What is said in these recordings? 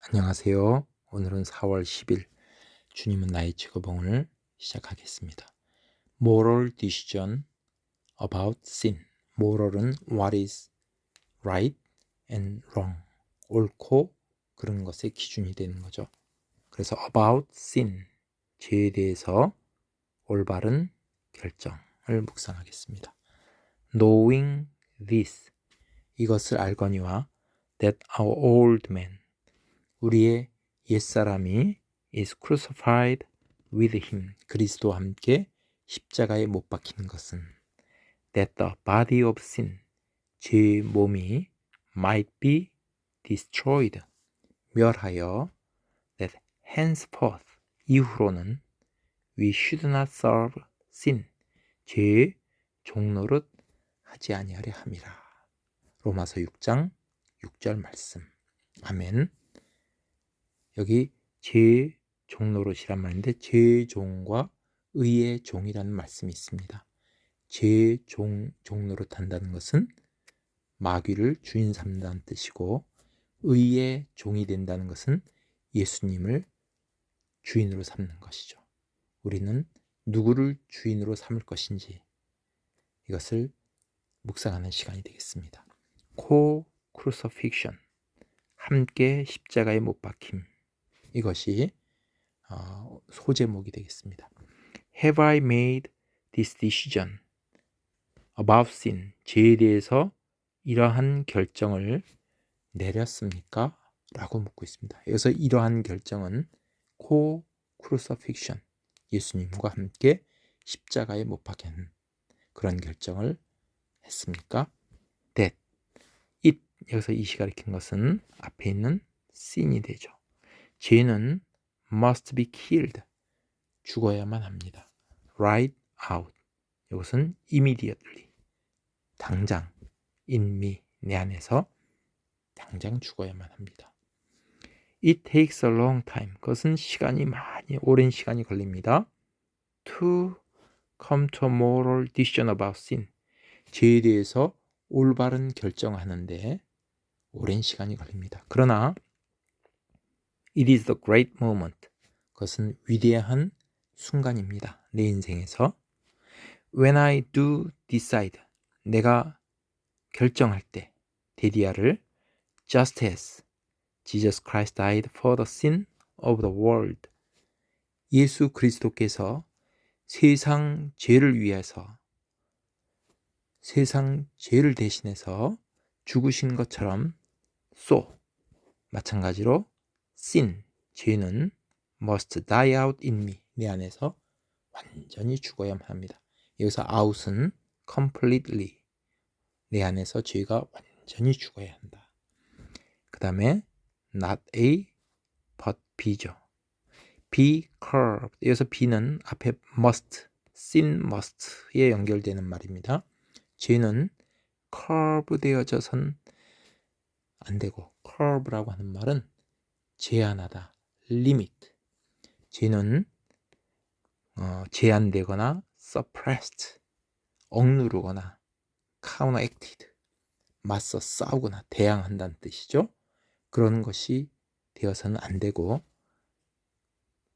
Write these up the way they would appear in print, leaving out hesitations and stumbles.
안녕하세요. 오늘은 4월 10일 주님은 나의 직업을 시작하겠습니다. Moral decision about sin. Moral은 what is right and wrong. 옳고 그런 것의 기준이 되는 거죠. 그래서 about sin. 죄에 대해서 올바른 결정을 묵상하겠습니다. Knowing this. 이것을 알거니와 that our old man. 우리의 옛사람이 is crucified with him. 그리스도와 함께 십자가에 못 박힌 것은 that the body of sin. 죄의 몸이 might be destroyed. 멸하여 that henceforth. 이후로는 we should not serve sin. 죄의 종노릇 하지 아니하려 함이라. 로마서 6장 6절 말씀. 아멘. 여기 죄의 종노릇이란 말인데 죄의 종과 의의 종이라는 말씀이 있습니다. 죄의 종노릇 한다는 것은 마귀를 주인 삼는다는 뜻이고 의의 종이 된다는 것은 예수님을 주인으로 삼는 것이죠. 우리는 누구를 주인으로 삼을 것인지 이것을 묵상하는 시간이 되겠습니다. Co-crucifixion, 함께 십자가에 못 박힘. 이것이 소제목이 되겠습니다. Have I made this decision about sin? 죄에 대해서 이러한 결정을 내렸습니까? 라고 묻고 있습니다. 여기서 이러한 결정은 co-crucifixion, 예수님과 함께 십자가에 못 박힌 그런 결정을 했습니까? That, it, 여기서 it이 가리킨 것은 앞에 있는 sin이 되죠. 죄는 must be killed, 죽어야만 합니다. right out, 이것은 immediately, 당장, in me, 내 안에서 당장 죽어야만 합니다. It takes a long time, 그것은 시간이 많이 오랜 시간이 걸립니다. To come to a moral decision about sin, 죄에 대해서 올바른 결정하는데 오랜 시간이 걸립니다. 그러나 It is the great moment, 그것은 위대한 순간입니다. 내 인생에서 When I do decide, 내가 결정할 때 데디아를 just as Jesus Christ died for the sin of the world, 예수 그리스도께서 세상 죄를 위해서 세상 죄를 대신해서 죽으신 것처럼 so, 마찬가지로 sin, 죄는 must die out in me, 내 안에서 완전히 죽어야만 합니다. 여기서 out은 completely, 내 안에서 죄가 완전히 죽어야 한다. 그 다음에 not A but B죠. be curbed, 여기서 B는 앞에 must, sin must에 연결되는 말입니다. 죄는 curb 되어져선 안 되고, curb라고 하는 말은 제한하다, limit. 죄는 제한되거나 suppressed, 억누르거나 counteracted, 맞서 싸우거나 대항한다는 뜻이죠. 그런 것이 되어서는 안 되고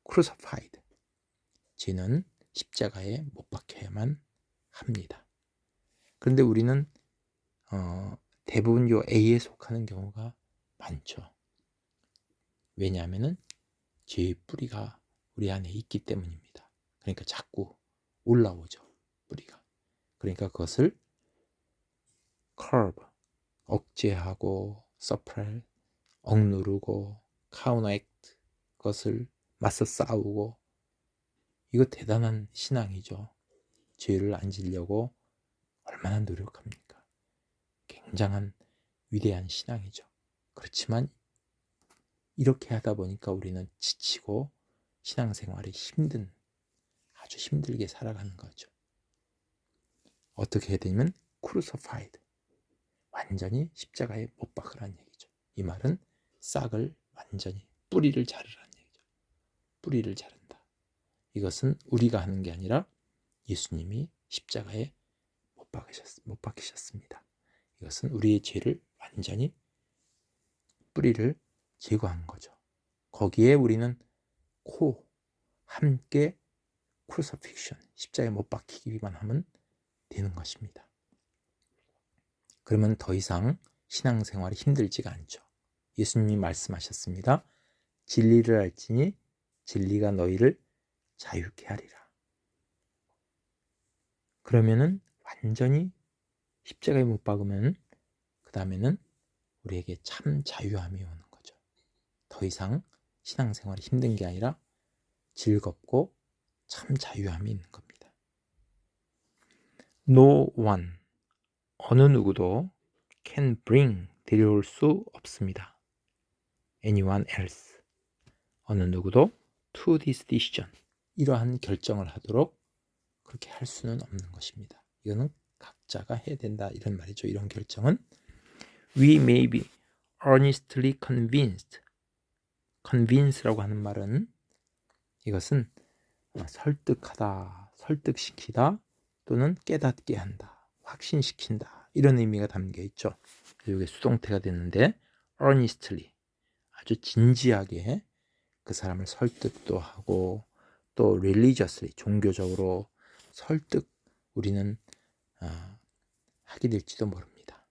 crucified, 죄는 십자가에 못 박혀야만 합니다. 그런데 우리는 대부분 요 A에 속하는 경우가 많죠. 왜냐하면 죄의 뿌리가 우리 안에 있기 때문입니다. 그러니까 자꾸 올라오죠, 뿌리가. 그러니까 그것을 curb, 억제하고 suppress, 억누르고 counteract, 그것을 맞서 싸우고, 이거 대단한 신앙이죠. 죄를 안 지려고 얼마나 노력합니까? 굉장한 위대한 신앙이죠. 그렇지만 이렇게 하다 보니까 우리는 지치고 신앙생활이 아주 힘들게 살아가는 거죠. 어떻게 해야 되냐면 crucified, 완전히 십자가에 못 박으라는 얘기죠. 이 말은 싹을 완전히, 뿌리를 자르라는 얘기죠. 뿌리를 자른다. 이것은 우리가 하는 게 아니라 예수님이 십자가에 못 박히셨습니다. 이것은 우리의 죄를 완전히 뿌리를 제거한 거죠. 거기에 우리는 코 함께 크루시픽션 십자가에 못 박히기만 하면 되는 것입니다. 그러면 더 이상 신앙생활이 힘들지가 않죠. 예수님이 말씀하셨습니다. 진리를 알지니 진리가 너희를 자유케 하리라. 그러면은 완전히 십자가에 못 박으면 그 다음에는 우리에게 참 자유함이 오는 거죠. 더 이상 신앙생활이 힘든 게 아니라 즐겁고 참 자유함이 있는 겁니다. No one, 어느 누구도 can bring, 데려올 수 없습니다. anyone else, 어느 누구도 to this decision, 이러한 결정을 하도록 그렇게 할 수는 없는 것입니다. 이거는 각자가 해야 된다 이런 말이죠. 이런 결정은 we may be earnestly convinced. convince라고 하는 말은 이것은 설득하다, 설득시키다 또는 깨닫게 한다, 확신시킨다 이런 의미가 담겨 있죠. 이게 수동태가 됐는데 earnestly, 아주 진지하게 그 사람을 설득도 하고 또 religiously, 종교적으로 설득 우리는 하게 될지도 모릅니다.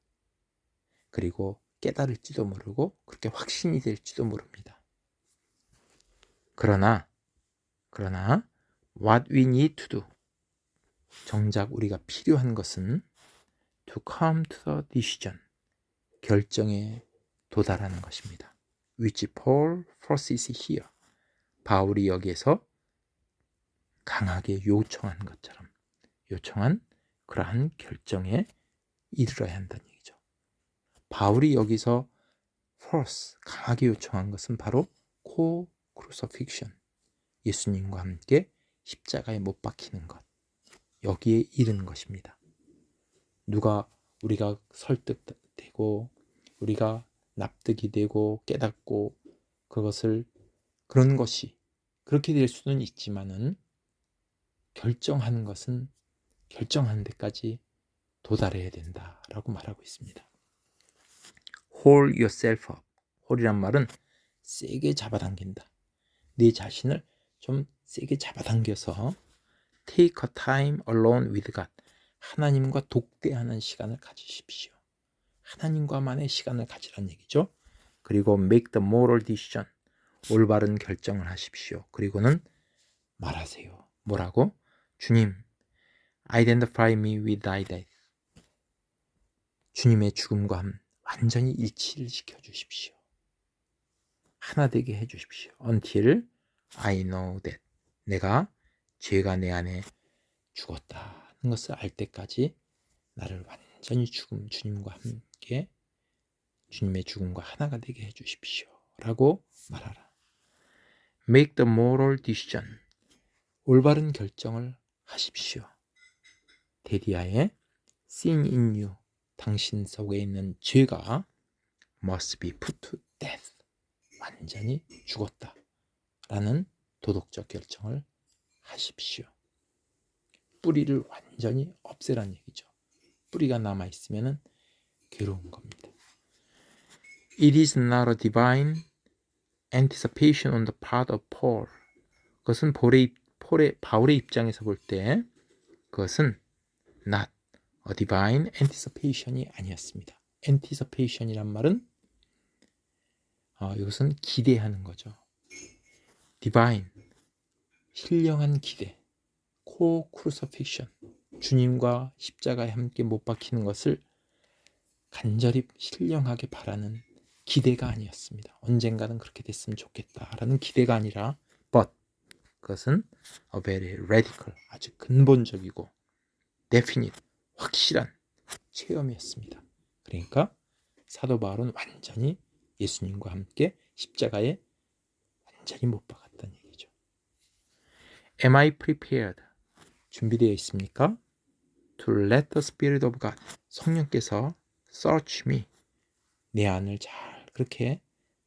그리고 깨달을지도 모르고 그렇게 확신이 될지도 모릅니다. 그러나 what we need to do, 정작 우리가 필요한 것은 to come to the decision, 결정에 도달하는 것입니다. which Paul forces here, 바울이 여기에서 강하게 요청한 것처럼 요청한 그러한 결정에 이르러야 한다는 얘기죠. 바울이 여기서 force, 강하게 요청한 것은 바로 co-crucifixion, 예수님과 함께 십자가에 못 박히는 것, 여기에 이르는 것입니다. 우리가 설득되고 우리가 납득이 되고 깨닫고 그런 것이 그렇게 될 수는 있지만은 결정하는 것은 결정하는 데까지 도달해야 된다라고 말하고 있습니다. Hold yourself up. 홀이란 말은 세게 잡아당긴다. 네 자신을 좀 세게 잡아당겨서 take a time alone with God. 하나님과 독대하는 시간을 가지십시오. 하나님과만의 시간을 가지란 얘기죠. 그리고 make the moral decision. 올바른 결정을 하십시오. 그리고는 말하세요. 뭐라고? 주님, identify me with thy death. 주님의 죽음과 완전히 일치를 시켜주십시오. 하나 되게 해주십시오. Until I know that. 내가 죄가 내 안에 죽었다는 것을 알 때까지 나를 완전히 주님과 함께 주님의 죽음과 하나가 되게 해주십시오. 라고 말하라. Make the moral decision. 올바른 결정을 하십시오. 데디아의 sin in you. 당신 속에 있는 죄가 must be put to death. 완전히 죽었다. 라는 도덕적 결정을 하십시오. 뿌리를 완전히 없애란 얘기죠. 뿌리가 남아있으면 괴로운 겁니다. It is not a divine anticipation on the part of Paul. 그것은 바울의 입장에서 볼 때 그것은 not a divine anticipation이 아니었습니다. anticipation이란 말은 이것은 기대하는 거죠. divine, 신령한 기대, co-crucifixion, 주님과 십자가에 함께 못 박히는 것을 간절히 신령하게 바라는 기대가 아니었습니다. 언젠가는 그렇게 됐으면 좋겠다라는 기대가 아니라 but, 그것은 a very radical, 아주 근본적이고 definite, 확실한 체험이었습니다. 그러니까 사도 바울은 완전히 예수님과 함께 십자가에 완전히 못 박았다는 얘기죠. Am I prepared? 준비되어 있습니까? To let the Spirit of God, 성령께서 search me, 내 안을 잘 그렇게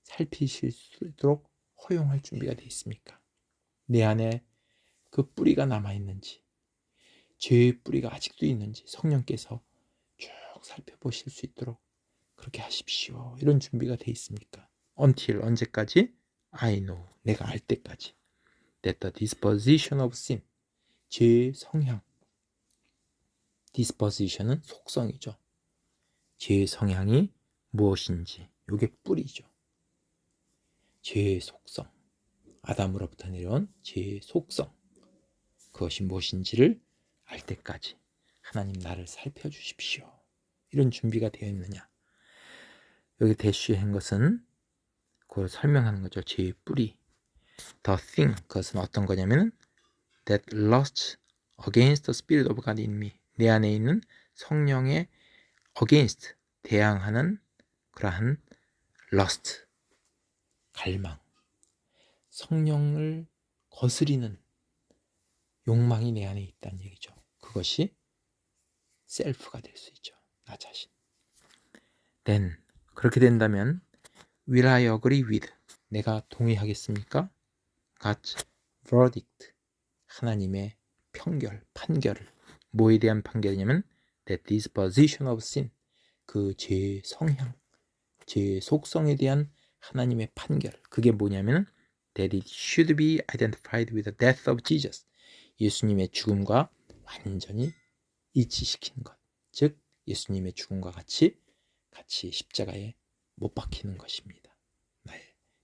살피실 수 있도록 허용할 준비가 되어 있습니까? 내 안에 그 뿌리가 남아있는지, 죄의 뿌리가 아직도 있는지 성령께서 쭉 살펴보실 수 있도록 그렇게 하십시오. 이런 준비가 되어 있습니까? Until, 언제까지? I know. 내가 알 때까지. That the disposition of sin. 죄의 성향. disposition은 속성이죠. 죄의 성향이 무엇인지. 이게 뿌리죠. 죄의 속성. 아담으로부터 내려온 죄의 속성. 그것이 무엇인지를 알 때까지 하나님 나를 살펴주십시오. 이런 준비가 되어 있느냐. 여기 대쉬에 한 것은 그걸 설명하는 거죠. 죄의 뿌리. The thing, 그것은 어떤 거냐면 that lusts against the spirit of God in me. 내 안에 있는 성령의 against, 대항하는 그러한 lust, 갈망. 성령을 거스리는 욕망이 내 안에 있다는 얘기죠. 그것이 셀프가 될 수 있죠. 나 자신. Then, 그렇게 된다면 will I agree with? 내가 동의하겠습니까? God's verdict. 하나님의 평결, 판결을. 뭐에 대한 판결이냐면 that disposition of sin. 그 죄의 성향, 죄의 속성에 대한 하나님의 판결. 그게 뭐냐면 that it should be identified with the death of Jesus. 예수님의 죽음과 완전히 일치시키는 것. 즉 예수님의 죽음과 같이 십자가에 못 박히는 것입니다. 나의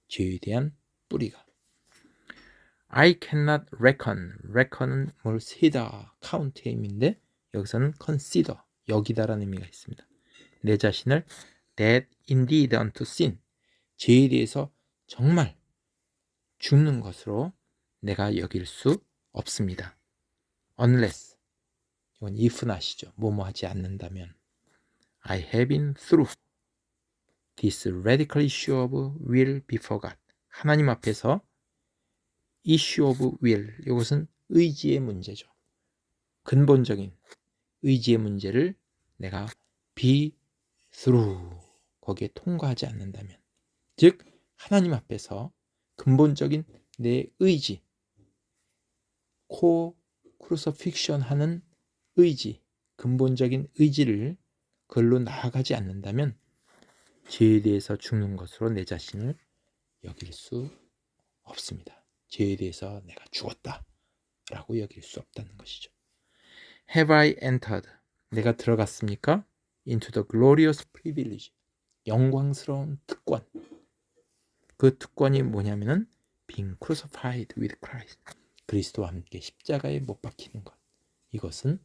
죄에 대한 뿌리가. I cannot reckon. reckon은 뭘 세다, count의 의미인데 여기서는 consider, 여기다라는 의미가 있습니다. 내 자신을 dead indeed unto sin. 죄에 대해서 정말 죽는 것으로 내가 여길 수 없습니다. unless, 이건 if not이죠. 뭐뭐 하지 않는다면. I have been through this radical issue of will before God. 하나님 앞에서 issue of will, 이것은 의지의 문제죠. 근본적인 의지의 문제를 내가 be through, 거기에 통과하지 않는다면, 즉 하나님 앞에서 근본적인 내 의지, crucifixion 하는 의지, 근본적인 의지를 그걸로 나아가지 않는다면 죄에 대해서 죽는 것으로 내 자신을 여길 수 없습니다. 죄에 대해서 내가 죽었다 라고 여길 수 없다는 것이죠. Have I entered? 내가 들어갔습니까? Into the glorious privilege. 영광스러운 특권. 그 특권이 뭐냐면은 being crucified with Christ. 그리스도와 함께 십자가에 못 박히는 것. 이것은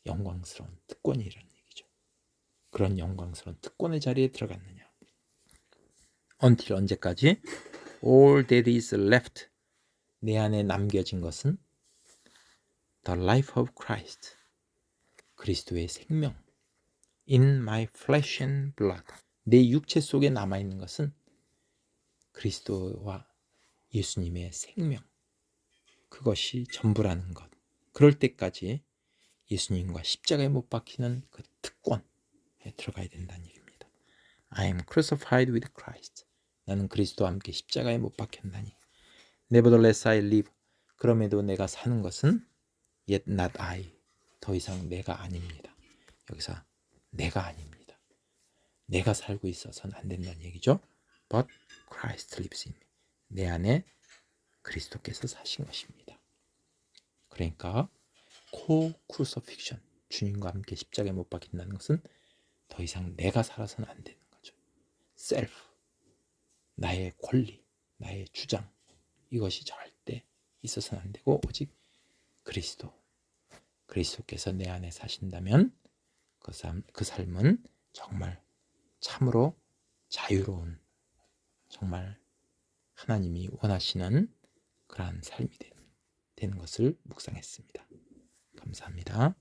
영광스러운 특권이라는 얘기죠. 그런 영광스러운 특권의 자리에 들어갔느냐. Until 언제까지? All that is left. 내 안에 남겨진 것은 the life of Christ. 그리스도의 생명. In my flesh and blood. 내 육체 속에 남아있는 것은 그리스도와 예수님의 생명. 그것이 전부라는 것. 그럴 때까지 예수님과 십자가에 못 박히는 그 특권에 들어가야 된다는 얘기입니다. I am crucified with Christ. 나는 그리스도와 함께 십자가에 못 박혔나니. Nevertheless I live. 그럼에도 내가 사는 것은 yet not I. 더 이상 내가 아닙니다. 여기서 내가 아닙니다. 내가 살고 있어서는 안 된다는 얘기죠. But Christ lives in me. 내 안에 그리스도께서 사신 것입니다. 그러니까 co-crucifixion, 주님과 함께 십자가에 못 박힌다는 것은 더 이상 내가 살아서는 안 되는 거죠. self, 나의 권리, 나의 주장, 이것이 절대 있어서는 안 되고 오직 그리스도께서 내 안에 사신다면 그 삶은 정말 참으로 자유로운, 정말 하나님이 원하시는 그러한 삶이 되는 것을 묵상했습니다. 감사합니다.